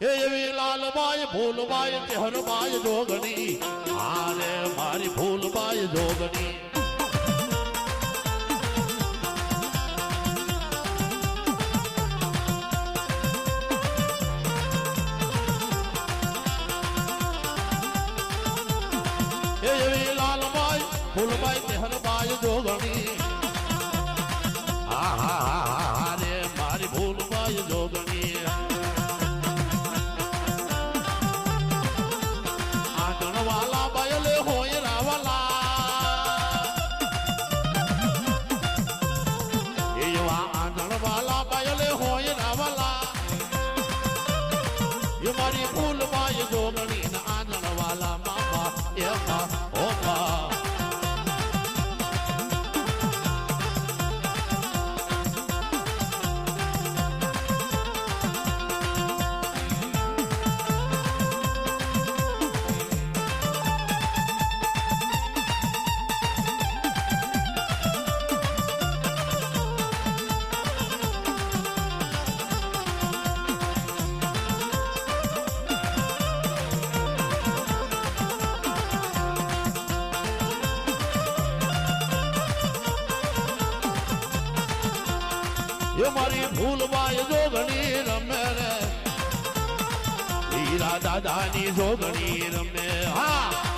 એવી લાલબાઈ ભૂલબાઈ તેહરબાઈ જોગણી આરે મારી ભૂલબાઈ જોગણી એવી લાલબાઈ ભૂલબાઈ તેહરબાઈ જોગણી આરે મારી ભૂલબાઈ જોગણી વાલા બયલે હોય રાવલા એવા આંધણ વાલા બયલે હોય રાવલા એ મારી ફૂલબાઈ જોગણી ને આંધણ વાલા મામા એમાં ઓપા એ મારી ભૂલબાઈ જોગણી રમે રે હીરા દાદાની જોગણી રમે હા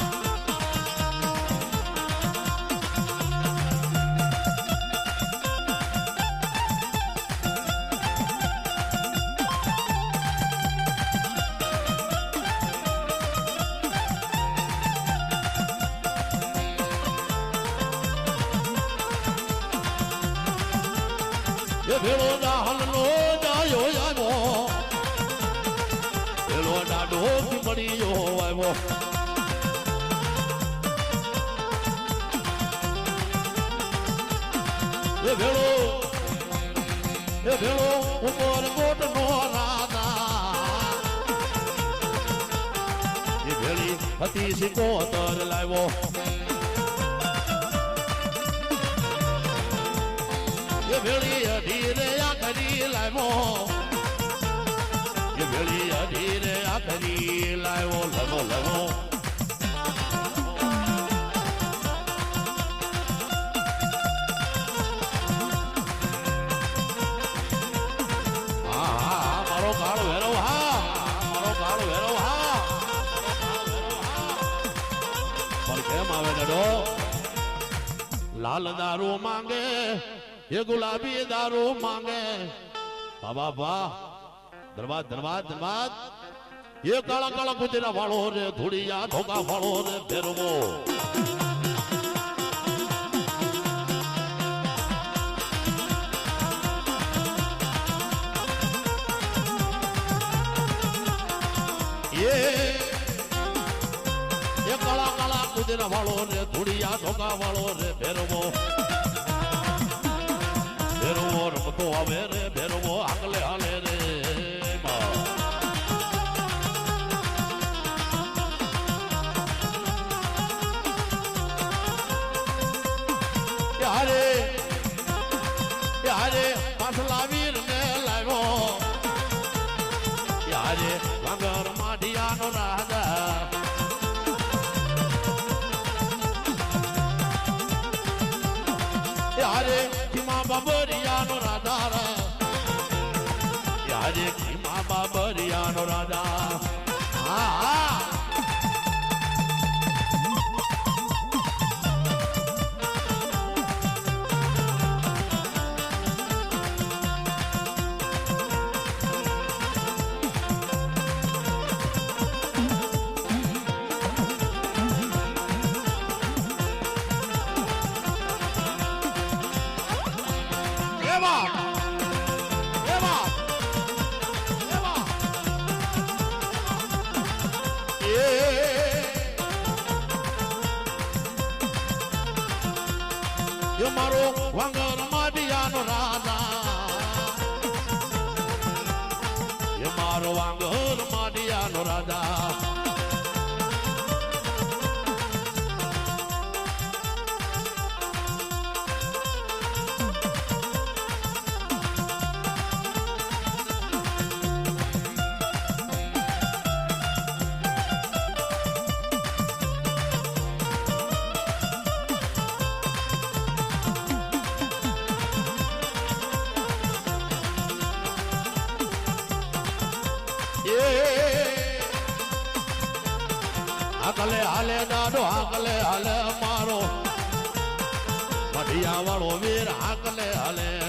ભેળો દાહલનો જાયો આવ્યો ભેળો દાડો મળીયો આવ્યો એ ભેળો ઉપર કોટ નો રાજા એ ભેળી હતી સિકોતર લાવ્યો એ ભેળી અઢીરે આખરી લાવ્યો એ ભેળી અઢીરે આખરી લાવ્યો લગો લગો હા મારો કાળો વેરો હા મારો કાળો વેરો હા પણ કેમ આવે ડડો લાલ દારૂ માંગે ये गुलाबी दारू मांगे बाबा वाह धन्यवाद धन्यवाद धन्यवाद ये काला काला गुजरा वालो रे धुड़िया धोखा वालो रे बेरमो ये काला काला गुजरा वालो रे धुड़िया धोखा वालो रे बेरमो ભેરવો રમતો આવે રે ભેરવો આગલે હાલે રે યારે પાછલા વીર ને લાવ્યો યારે વગર માઢિયાનો રાજા યારે બાબરિયાનો રાજા યારે ખીમા બાબરિયાનો રાજા હા મારો વંગર માઢિયાનો રાજા એ મારો વંગર માઢિયાનો રાજા હાકલે હાલે દાડો હાકલે હાલે મારો મઢિયા વાળો વીર હાકલે હાલે